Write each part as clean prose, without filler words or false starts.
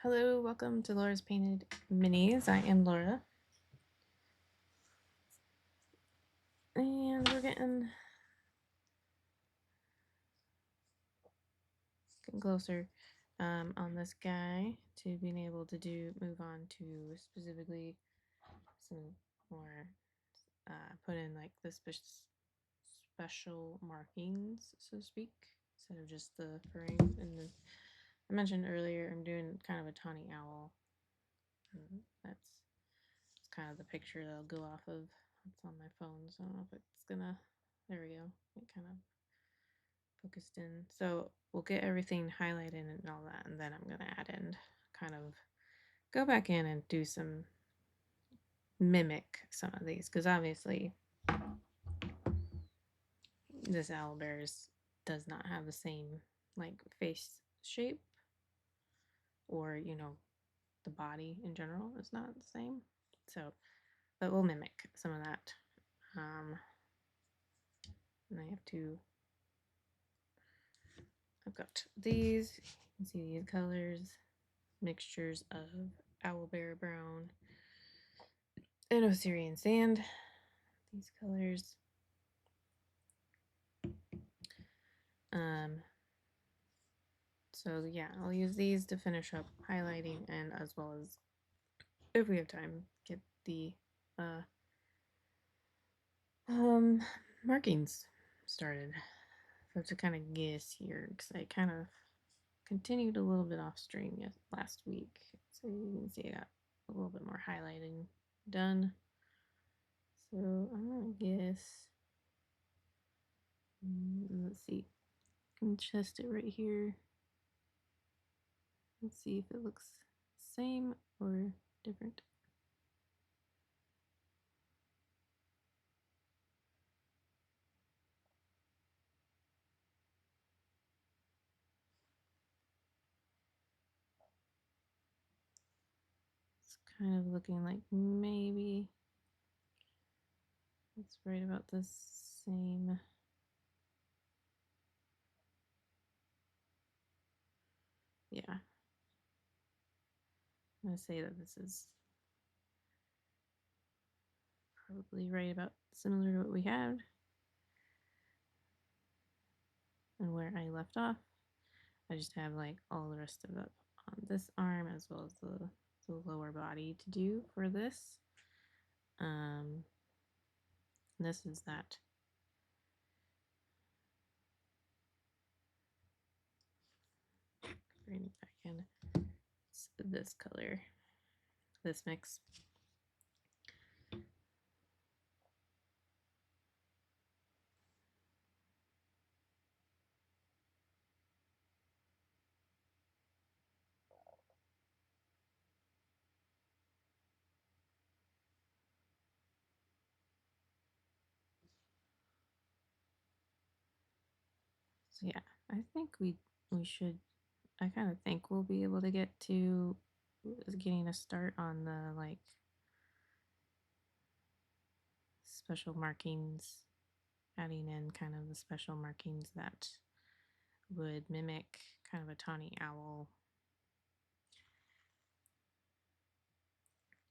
Hello, welcome to Laura's Painted Minis. I am Laura. And we're getting closer on this guy to being able to move on to specifically some more, put in like the special markings, so to speak, instead of just the furring. And then I mentioned earlier, I'm doing kind of a tawny owl. And that's kind of the picture that I'll go off of. It's on my phone, so I don't know if it's gonna. There we go. It kind of focused in. So we'll get everything highlighted and all that, and then I'm gonna add in, kind of go back in and do some mimic some of these, because obviously this owlbear does not have the same like face shape, or the body in general is not the same. So, but we'll mimic some of that. And I have to. I've got these. You can see these colors, mixtures of owlbear brown and Osirian sand. These colors. So yeah, I'll use these to finish up highlighting, and as well as, if we have time, get the markings started. So to kind of guess here, because I kind of continued a little bit off stream last week, so you can see I got a little bit more highlighting done. So I'm gonna guess. Let's see. I can test it right here. Let's see if it looks same or different. It's kind of looking like maybe it's right about the same. Yeah. I'm going to say that this is probably right about similar to what we had and where I left off. I just have like all the rest of it on this arm, as well as the lower body to do for this. This is that. Bring it back in. It's this color, this mix. So yeah, I think we should. I kind of think we'll be able to get to getting a start on the like special markings, adding in kind of the special markings that would mimic kind of a tawny owl.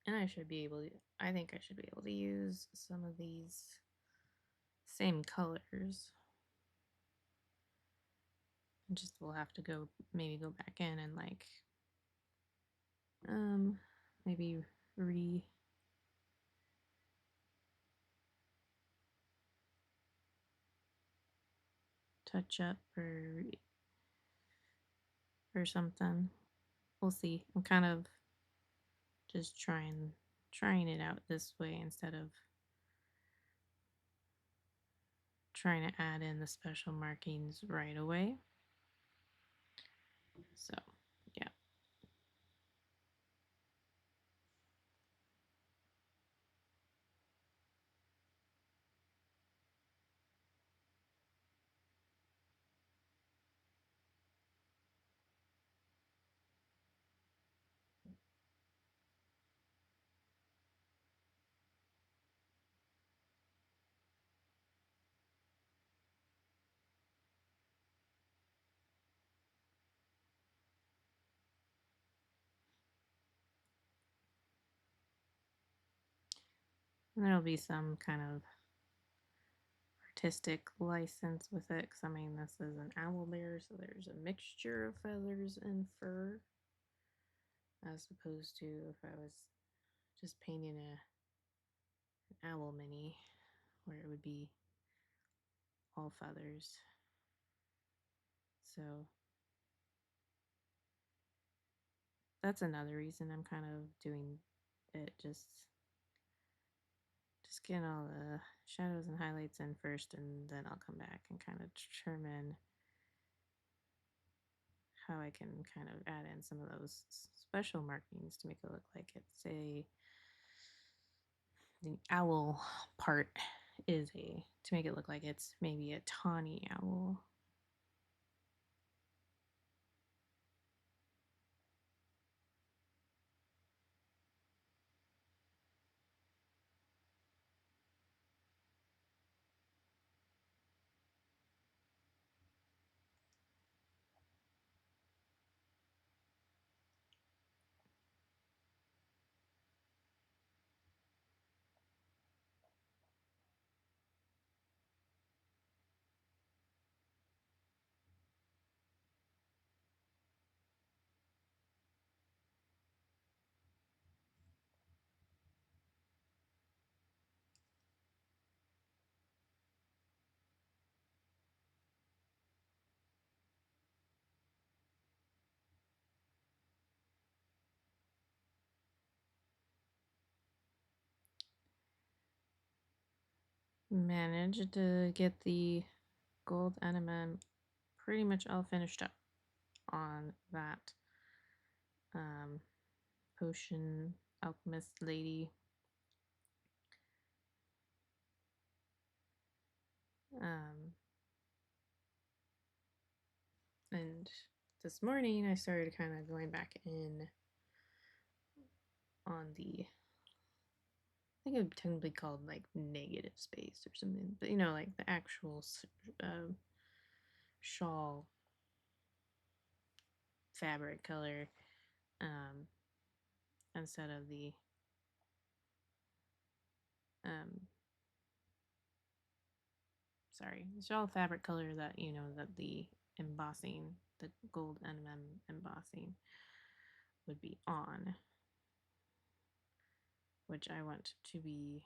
And I should be able to, I think I should be able to use some of these same colors. Just we'll have to maybe go back in and like maybe touch up or something. We'll see. I'm kind of just trying it out this way instead of trying to add in the special markings right away. So yeah. And there'll be some kind of artistic license with it, because I mean, this is an owlbear, so there's a mixture of feathers and fur, as opposed to if I was just painting an owl mini, where it would be all feathers. So that's another reason I'm kind of doing it, just getting all the shadows and highlights in first, and then I'll come back and kind of determine how I can kind of add in some of those special markings to make it look like it's the owl part is to make it look like it's maybe a tawny owl. Managed to get the gold NLM pretty much all finished up on that potion alchemist lady. And this morning I started kind of going back in on the, I think it would technically called like negative space or something, but you know, like the actual shawl fabric color, instead of the shawl fabric color that, you know, that the embossing, the gold NLM embossing would be on, which I want to be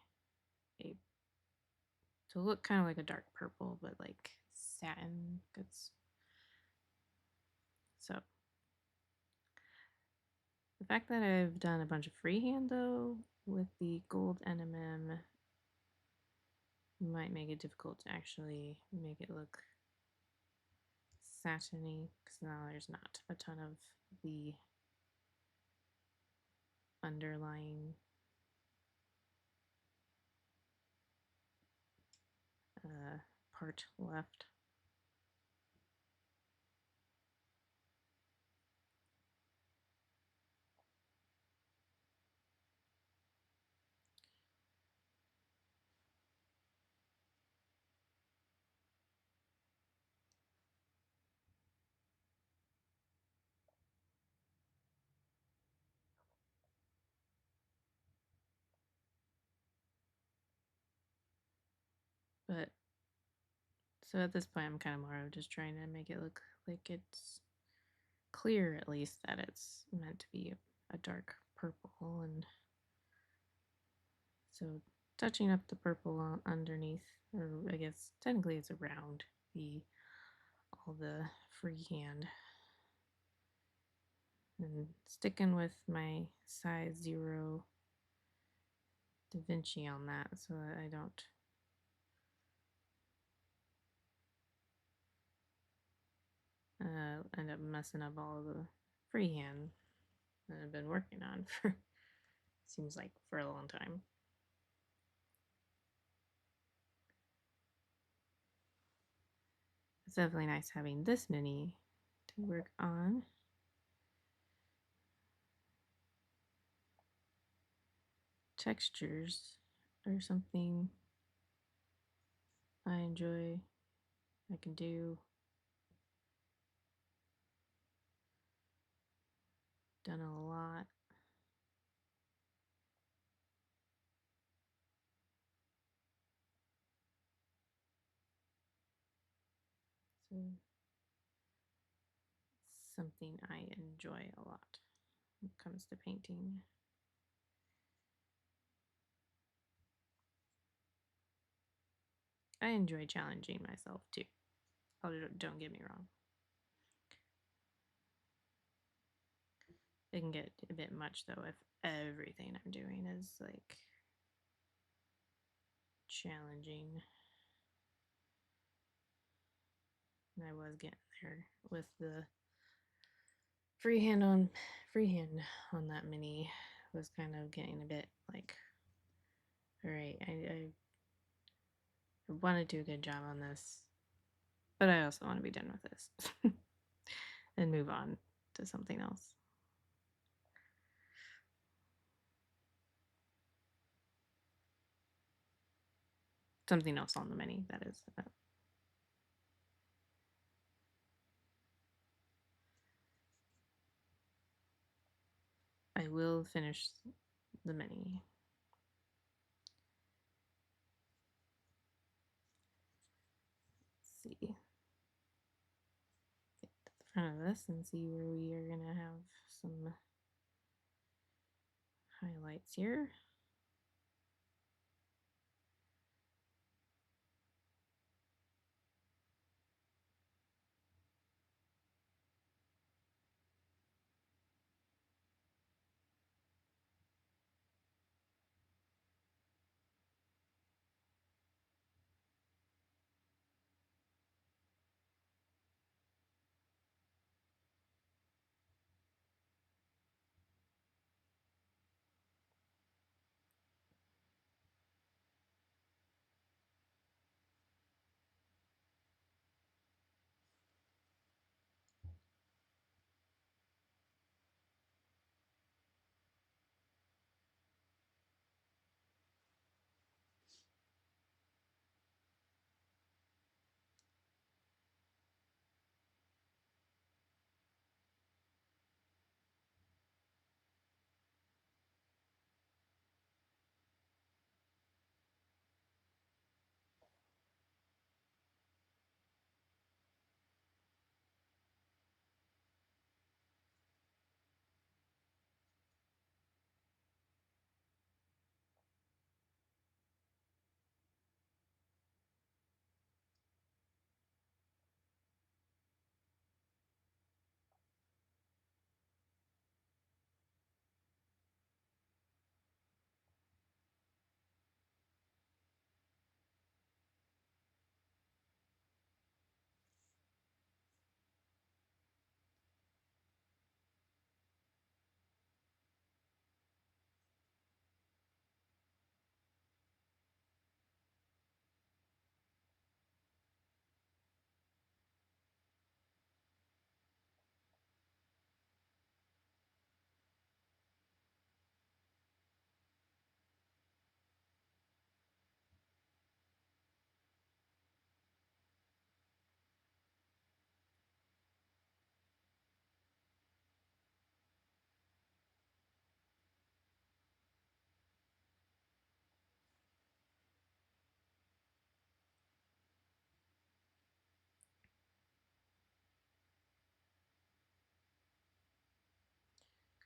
to look kind of like a dark purple, but like satin. So the fact that I've done a bunch of freehand though with the gold NLM might make it difficult to actually make it look satiny, because now there's not a ton of the underlying part left. But so at this point I'm kind of more of just trying to make it look like it's clear, at least, that it's meant to be a dark purple. And so touching up the purple underneath, or I guess technically it's around all the freehand, and sticking with my size 0 Da Vinci on that so that I don't end up messing up all of the freehand that I've been working on for seems like for a long time. It's definitely nice having this mini to work on. Textures are something I enjoy. I can do. Done a lot. something I enjoy a lot when it comes to painting. I enjoy challenging myself too. Don't get me wrong. It can get a bit much though if everything I'm doing is like challenging. And I was getting there with the freehand on that mini was kind of getting a bit like, all right, I want to do a good job on this, but I also want to be done with this and move on to something else. Something else on the mini, that is. I will finish the mini. Let's see. Get to the front of this and see where we are going to have some highlights here.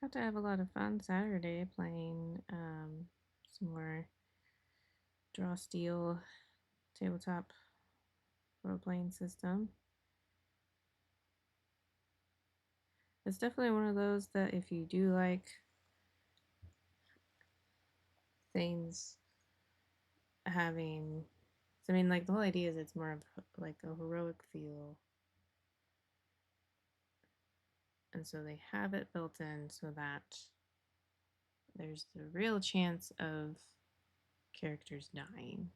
Got to have a lot of fun Saturday playing some more draw steel tabletop role playing system. It's definitely one of those that if you do like things having, I mean, like the whole idea is it's more of like a heroic feel. And so they have it built in so that there's the real chance of characters dying.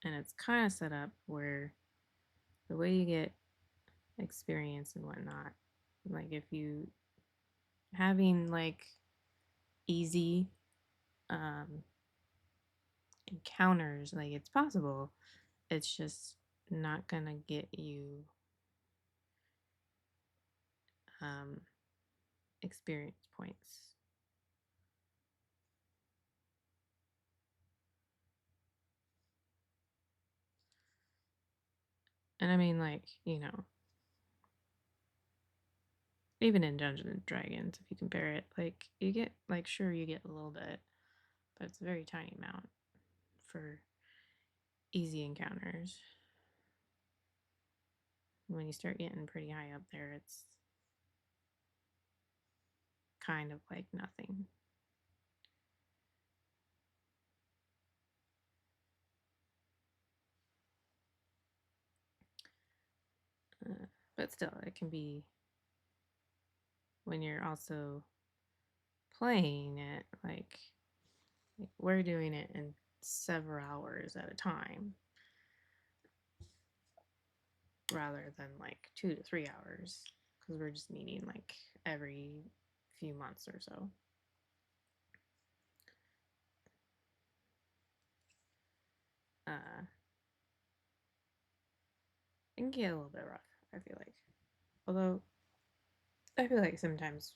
And it's kind of set up where the way you get experience and whatnot, like if you having like easy encounters, like it's possible, it's just not gonna get you experience points. And I mean, like, you know, even in Dungeons and Dragons, if you compare it, like, you get, like, sure, you get a little bit, but it's a very tiny amount for easy encounters. When you start getting pretty high up there, it's kind of like nothing. But still, it can be when you're also playing it, like we're doing it in several hours at a time rather than like 2 to 3 hours because we're just meeting like every few months or so. It can get a little bit rough, I feel like. Although I feel like sometimes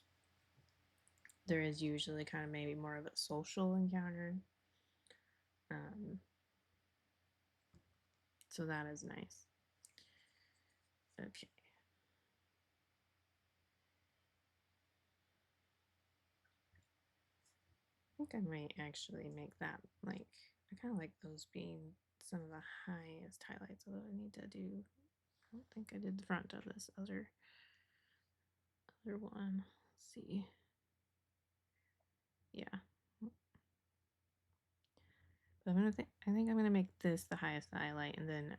there is usually kind of maybe more of a social encounter. So that is nice. Okay. I think I might actually make that like, I kind of like those being some of the highest highlights, although I need to do, I don't think I did the front of this other one. Let's see. Yeah. But I think I'm gonna make this the highest highlight, and then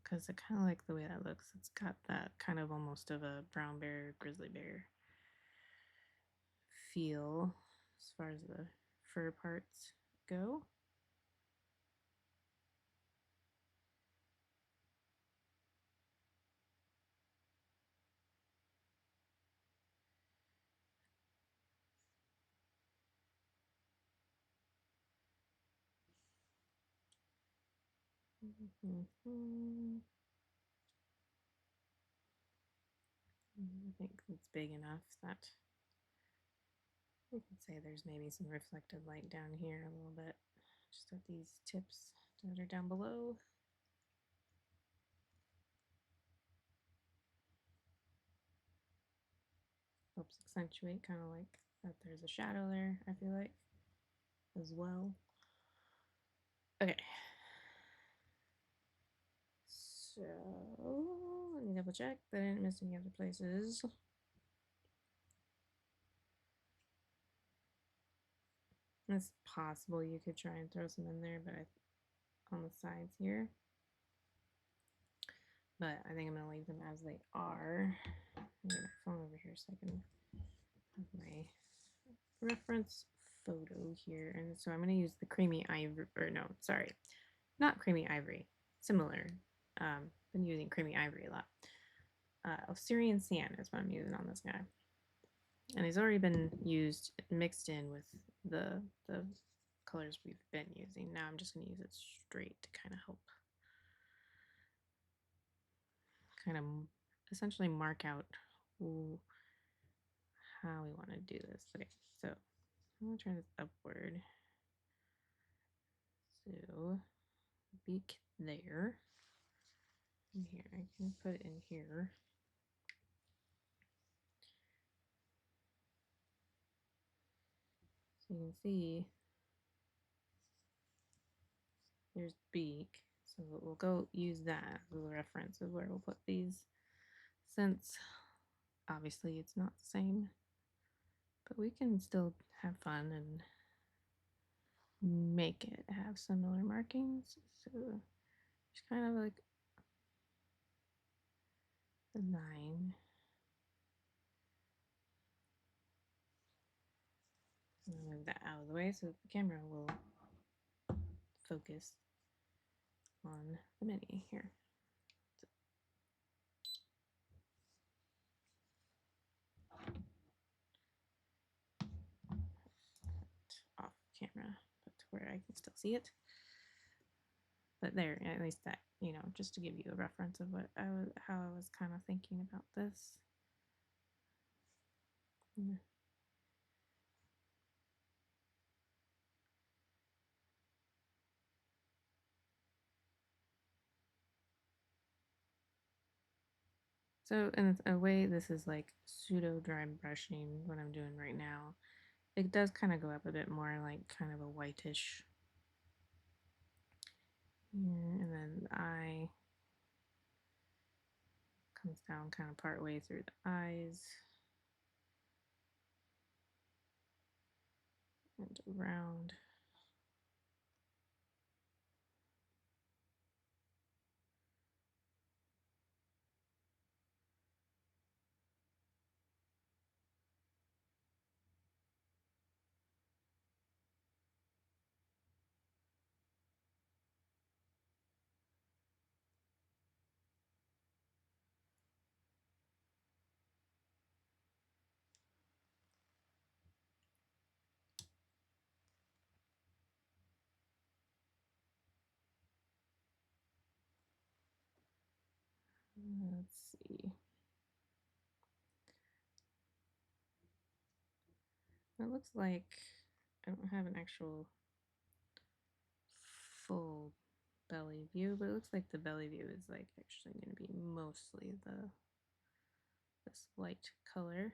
because I kind of like the way that looks, it's got that kind of almost of a brown bear, grizzly bear feel as far as the fur parts go. I think it's big enough that we can say there's maybe some reflected light down here a little bit, just at these tips that are down below. Helps accentuate kind of like that there's a shadow there, I feel like, as well. Okay. So let me double check that I didn't miss any other places. It's possible you could try and throw some in there, but on the sides here. But I think I'm gonna leave them as they are. I'm gonna my phone over here so I can have my reference photo here. And so I'm gonna use the creamy ivory, or no, sorry, not creamy ivory, similar. Been using creamy ivory a lot. Osirian Cyan is what I'm using on this guy. And he's already been used, mixed in with the colors we've been using. Now I'm just going to use it straight to kind of help kind of essentially mark out how we want to do this. Okay, so I'm going to turn this upward. So beak there. And here, I can put it in here. So you can see there's beak. So we'll go use that as a reference of where we'll put these, since obviously it's not the same, but we can still have fun and make it have similar markings. So it's kind of like a line. I'll move that out of the way so the camera will focus on the mini here. Off camera, but to where I can still see it. But there, at least that, you know, just to give you a reference of what how I was kind of thinking about this. Yeah. So in a way, this is like pseudo dry brushing, what I'm doing right now. It does kind of go up a bit more, like kind of a whitish here, and then the eye comes down kind of part way through the eyes and around. Let's see. It looks like I don't have an actual full belly view, but it looks like the belly view is like actually going to be mostly this light color.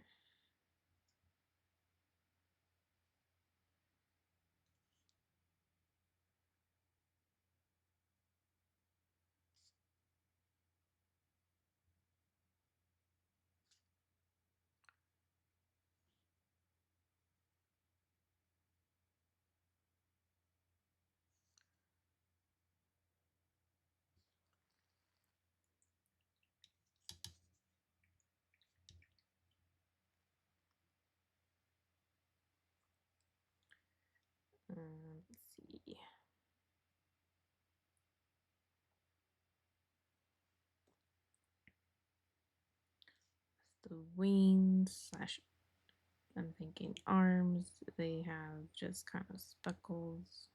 Let's see. The wings slash, I'm thinking arms, they have just kind of speckles.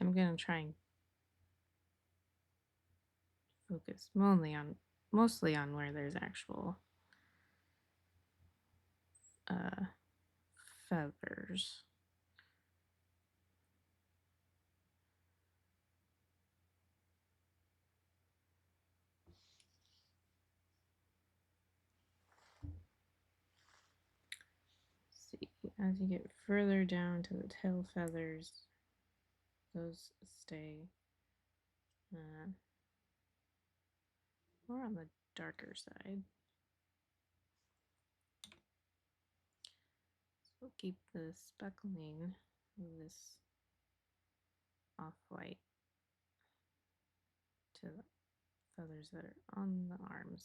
I'm gonna try and focus mostly on where there's actual feathers. See, as you get further down to the tail feathers, those stay more on the darker side. So we'll keep the speckling of this off-white to the feathers that are on the arms.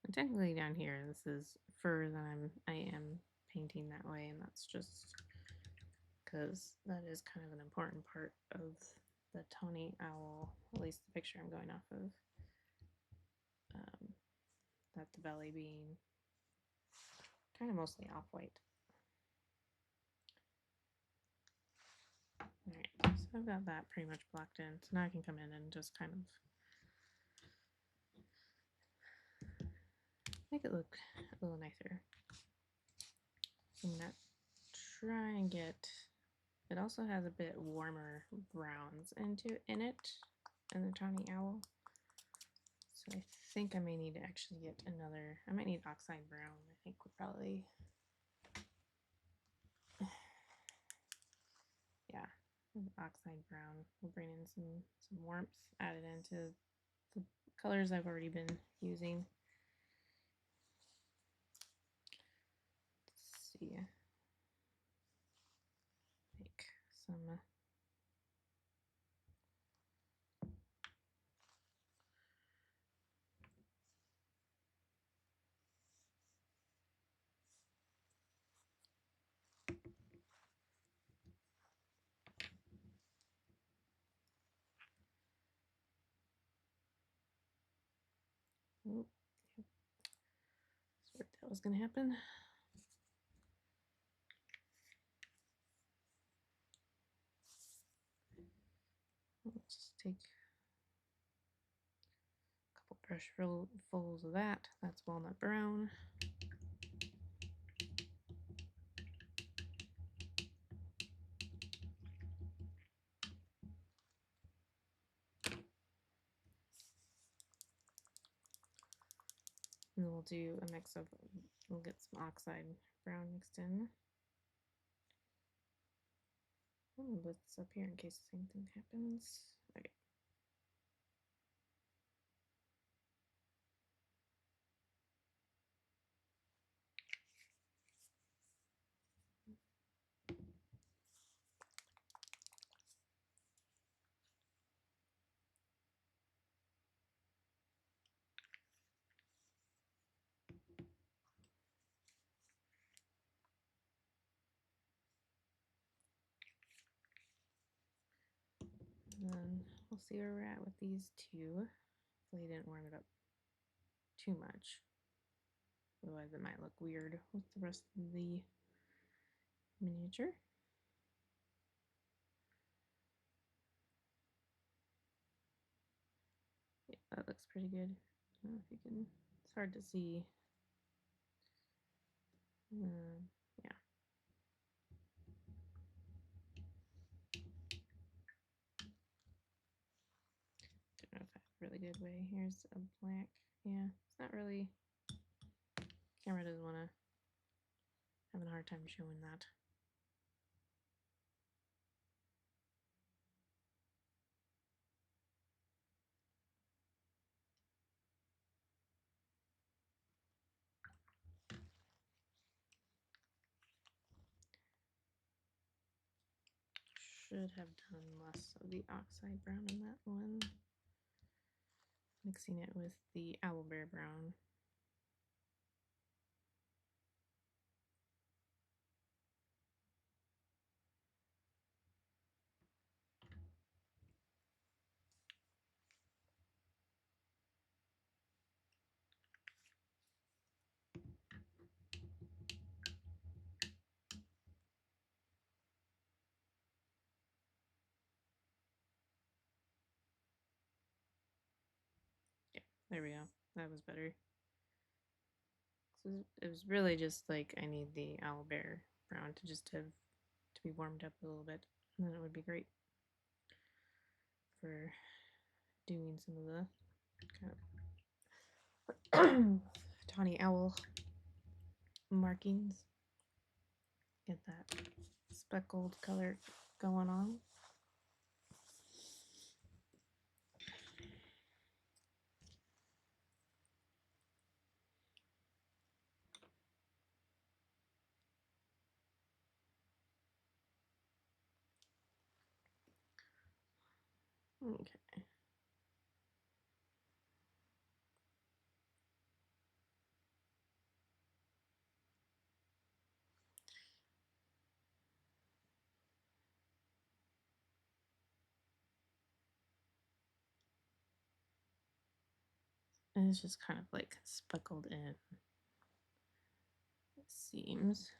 And technically down here, this is fur that I am painting that way, and that's just because that is kind of an important part of the tawny owl, at least the picture I'm going off of. That the belly being kind of mostly off-white. Alright, so I've got that pretty much blocked in. So now I can come in and just kind of make it look a little nicer. So I'm gonna try and get, it also has a bit warmer browns in it, in the tawny owl. So I think I may need to actually get another, I might need oxide brown. I think would probably, yeah, oxide brown will bring in some warmth added into the colors I've already been using. Let's see, make some Oh, yep. Swear that was gonna happen. Let's just take a couple brush fulls of that. That's walnut brown. And then we'll do a mix of, we'll get some oxide brown mixed in. I'll lift this up here in case the same thing happens. Okay. And then we'll see where we're at with these two. Hopefully I didn't warm it up too much. Otherwise it might look weird with the rest of the miniature. Yeah, that looks pretty good. I don't know if you can, it's hard to see. Yeah. Don't know if I have a really good way. Here's a black. Yeah, it's not really, camera doesn't want to, having a hard time showing that. Should have done less of the oxide brown in that one. Mixing it with the Owlbear brown. Yeah, there we go. That was better. So it was really just like I need the Owlbear brown to just have to be warmed up a little bit, and then it would be great for doing some of the kind of tawny owl markings. Get that speckled color going on. Okay. And it's just kind of like speckled in, it seems.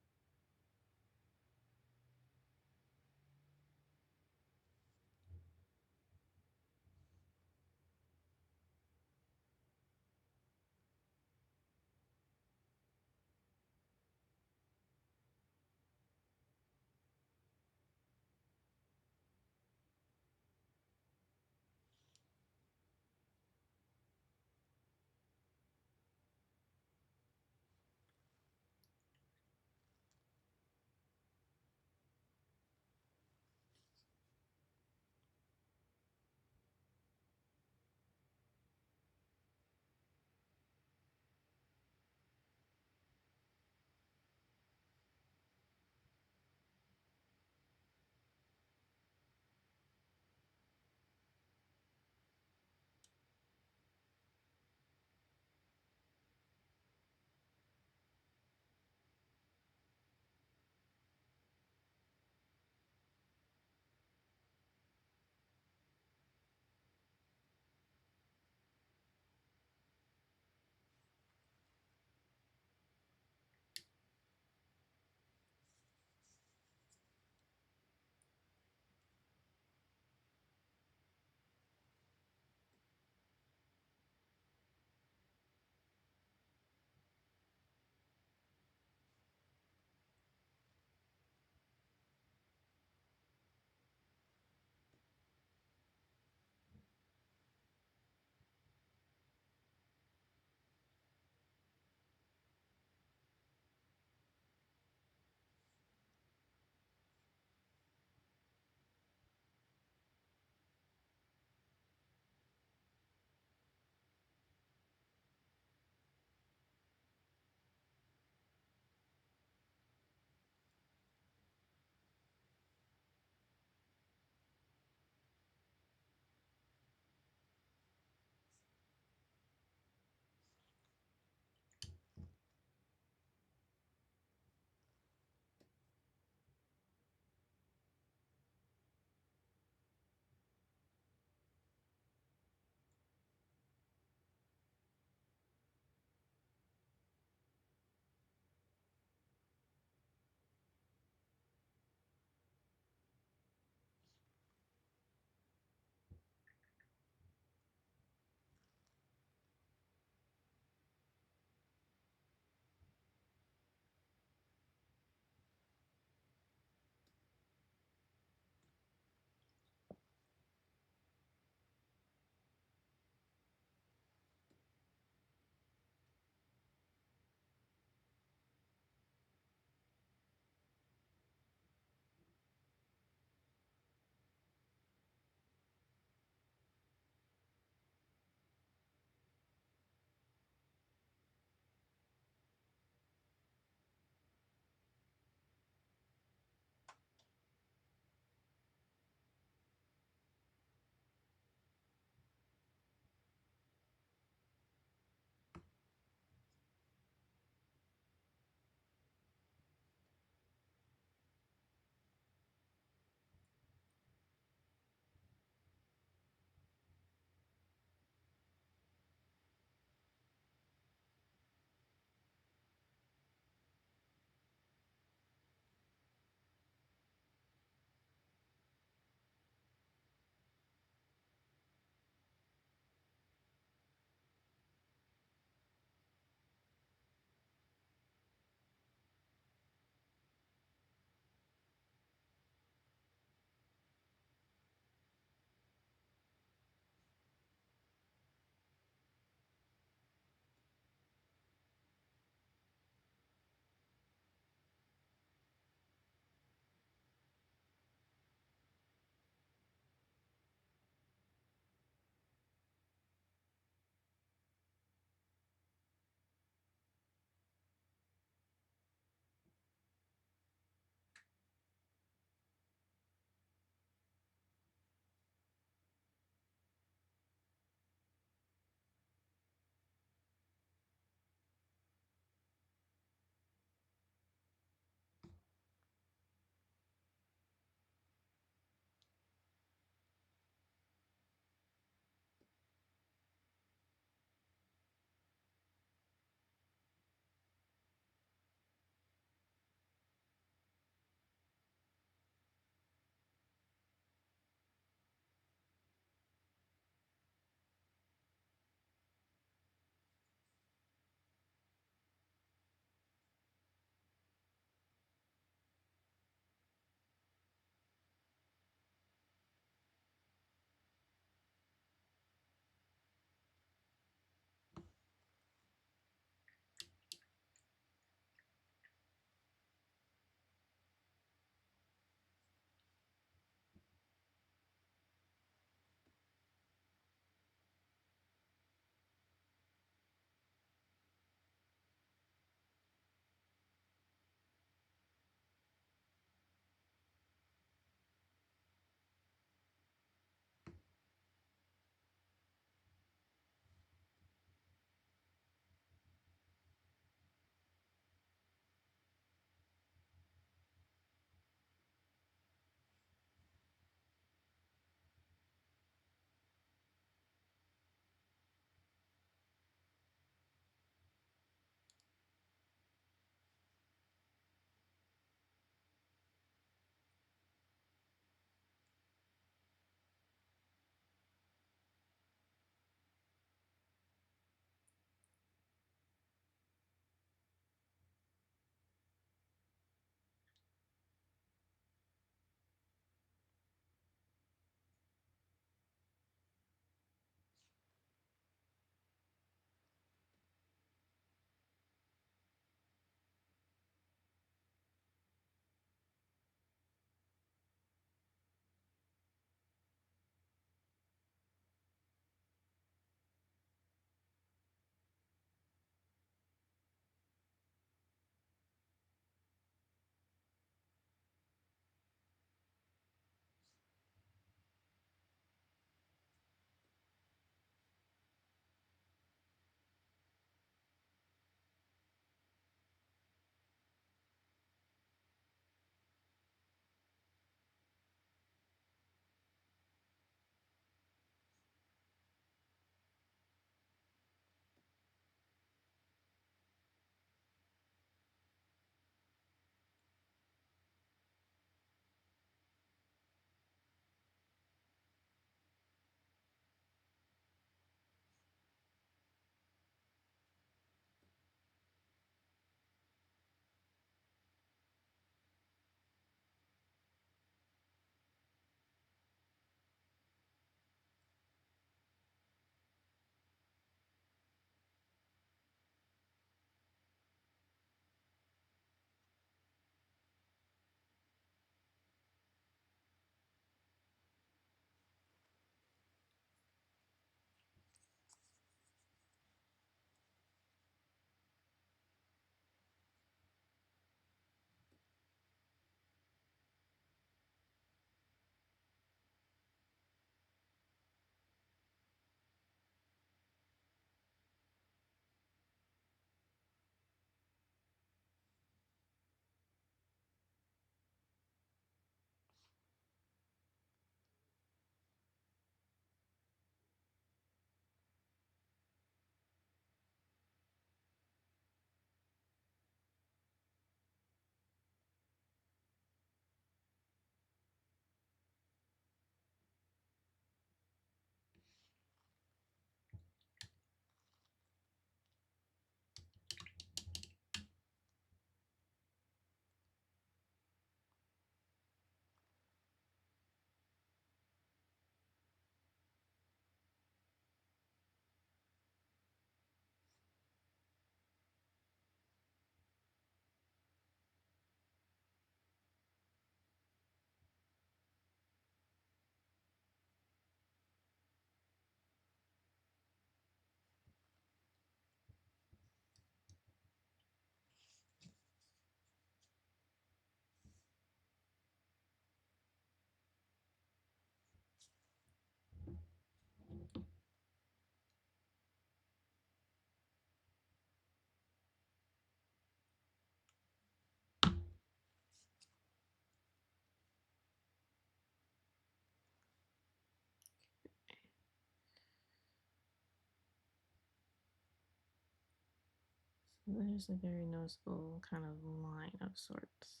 There's a very noticeable kind of line of sorts.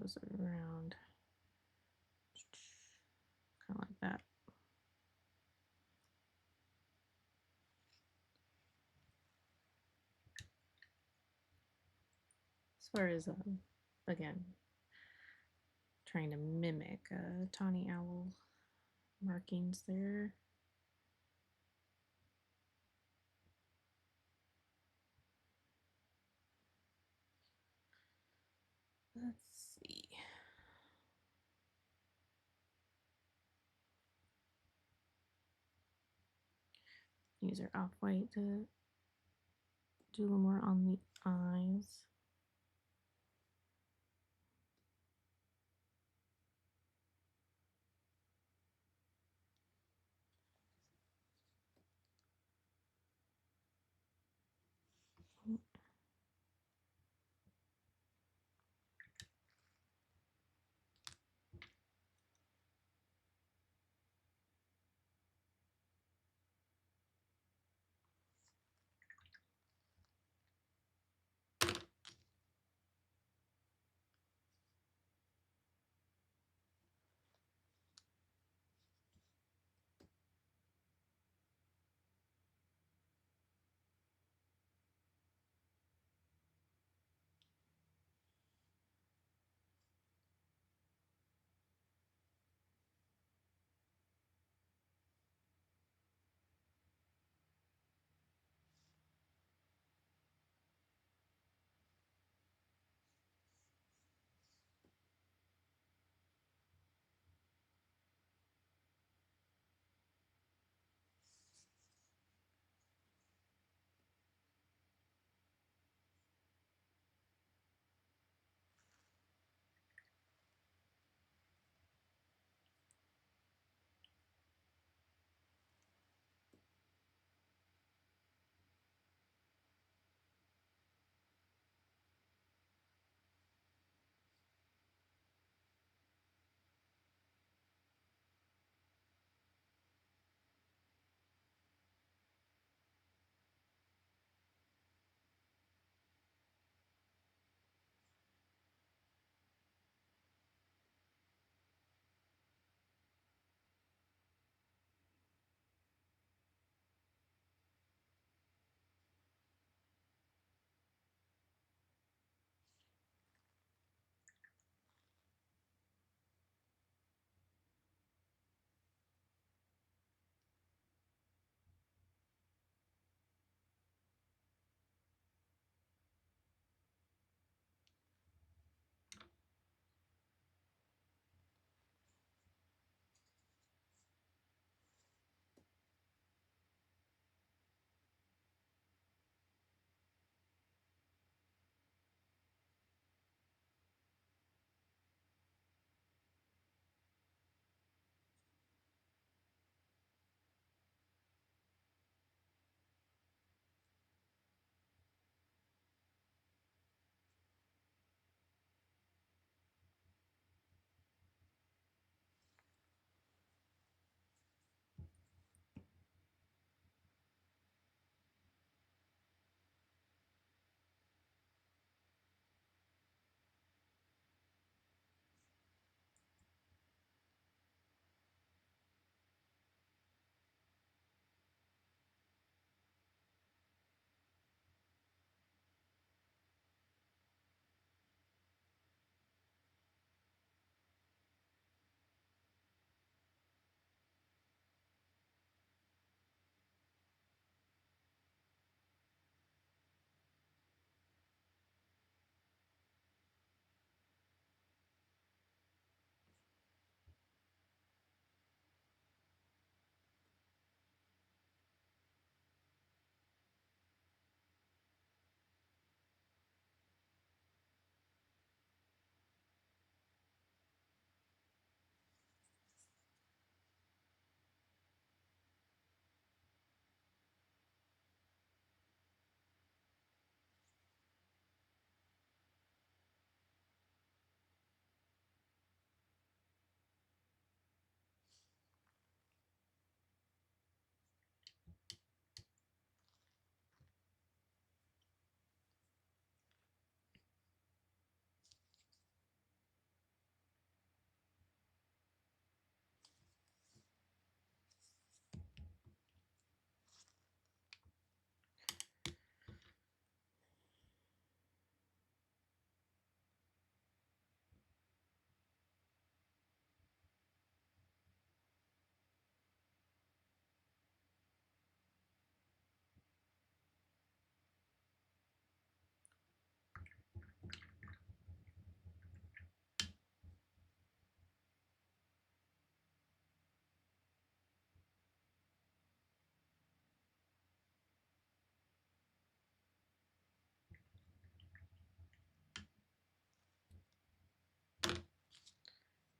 Goes around, kind of like that. As far as, again, trying to mimic tawny owl markings there. Let's see. Use our off-white to do a little more on the eyes.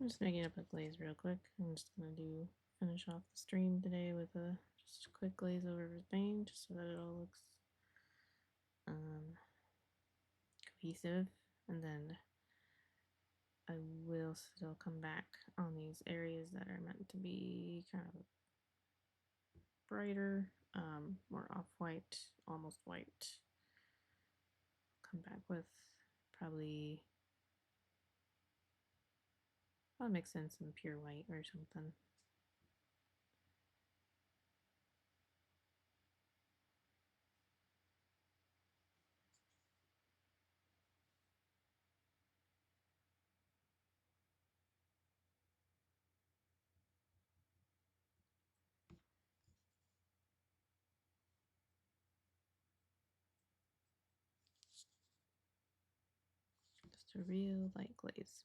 I'm just making up a glaze real quick. I'm just gonna finish off the stream today with a just a quick glaze over everything, just so that it all looks cohesive, and then I will still come back on these areas that are meant to be kind of brighter, more off-white, almost white. Come back with probably I'll mix in some pure white or something. Just a real light glaze.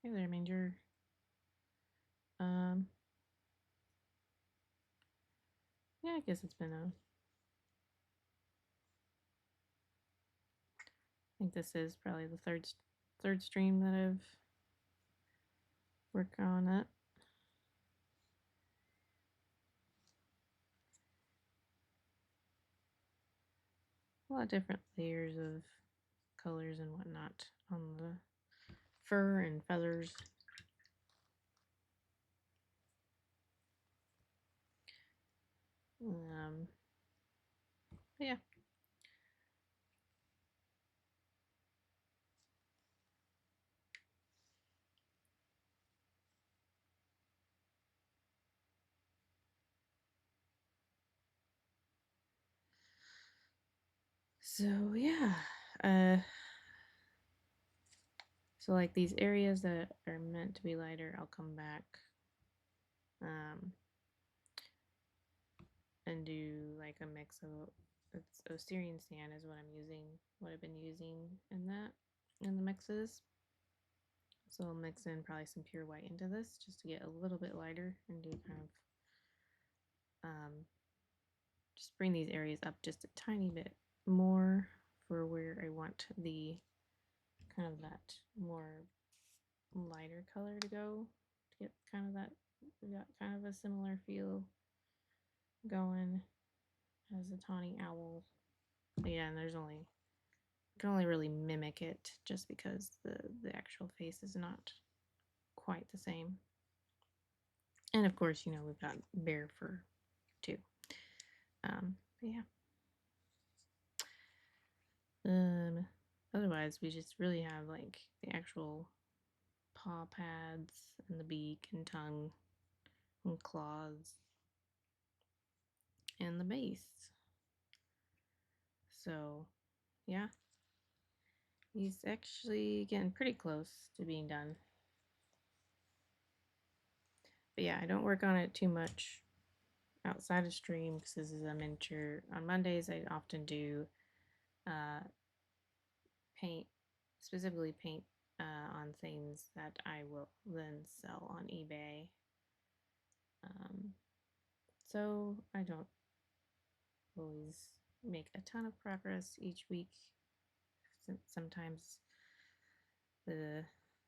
Hey there, Manger. Yeah, I guess it's been I think this is probably the third stream that I've worked on it. A lot of different layers of colors and whatnot on the fur and feathers. Yeah. So yeah, so like these areas that are meant to be lighter, I'll come back and do like a mix of it's Osirian sand is what I've been using in the mixes. So I'll mix in probably some pure white into this just to get a little bit lighter and do kind of just bring these areas up just a tiny bit more for where I want the kind of that more lighter color to go to get kind of that, we got kind of a similar feel going as a tawny owl. But yeah, and you can only really mimic it just because the actual face is not quite the same. And of course, you know, we've got bear fur too. But yeah. Otherwise, we just really have like the actual paw pads and the beak and tongue and claws and the base. So, yeah, he's actually getting pretty close to being done. But yeah, I don't work on it too much outside of stream because this is a miniature. On Mondays, I often do paint, specifically paint on things that I will then sell on eBay. So I don't always make a ton of progress each week. Sometimes the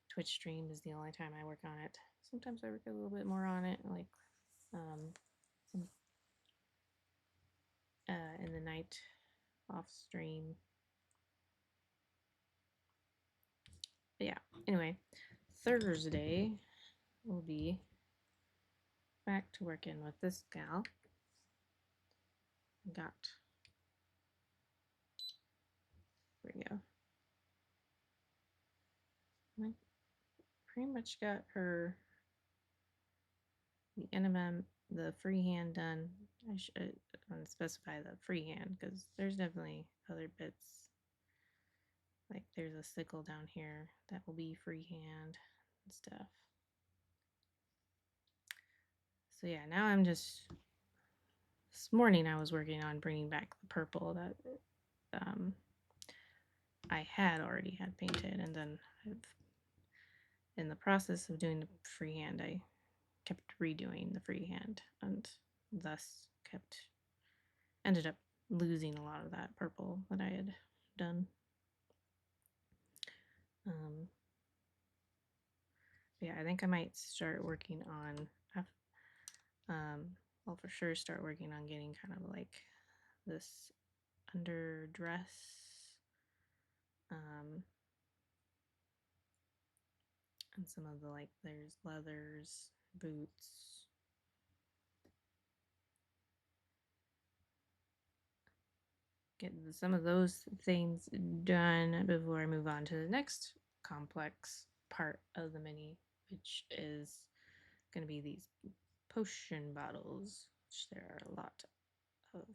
Twitch stream is the only time I work on it. Sometimes I work a little bit more on it, like in the night off stream. But yeah, anyway, Thursday we'll be back to working with this gal. Got, there we go. I pretty much got her the NLM, the freehand done. I should specify the freehand because there's definitely other bits. Like there's a sickle down here that will be freehand and stuff. So yeah, now I'm just, this morning I was working on bringing back the purple that I had already had painted, and then in the process of doing the freehand, I kept redoing the freehand and thus ended up losing a lot of that purple that I had done. Yeah, I think I might start working on, I'll for sure start working on getting kind of like this underdress, and some of the like, there's leathers, boots. Get some of those things done before I move on to the next complex part of the mini, which is going to be these potion bottles, which there are a lot of.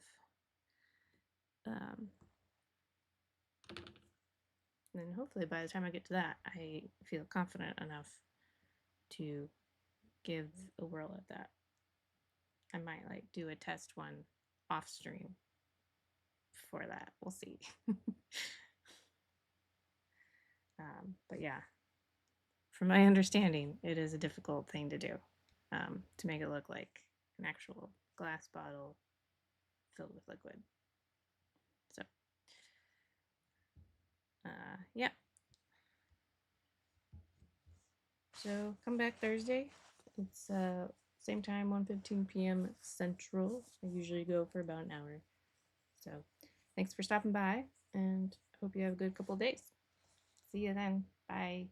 And hopefully by the time I get to that, I feel confident enough to give a whirl at that. I might like do a test one off stream for that. We'll see. But yeah, from my understanding, it is a difficult thing to do, to make it look like an actual glass bottle filled with liquid. So, yeah. So come back Thursday. It's same time, 1:15 p.m. Central. I usually go for about an hour. So thanks for stopping by, and hope you have a good couple days. See you then. Bye.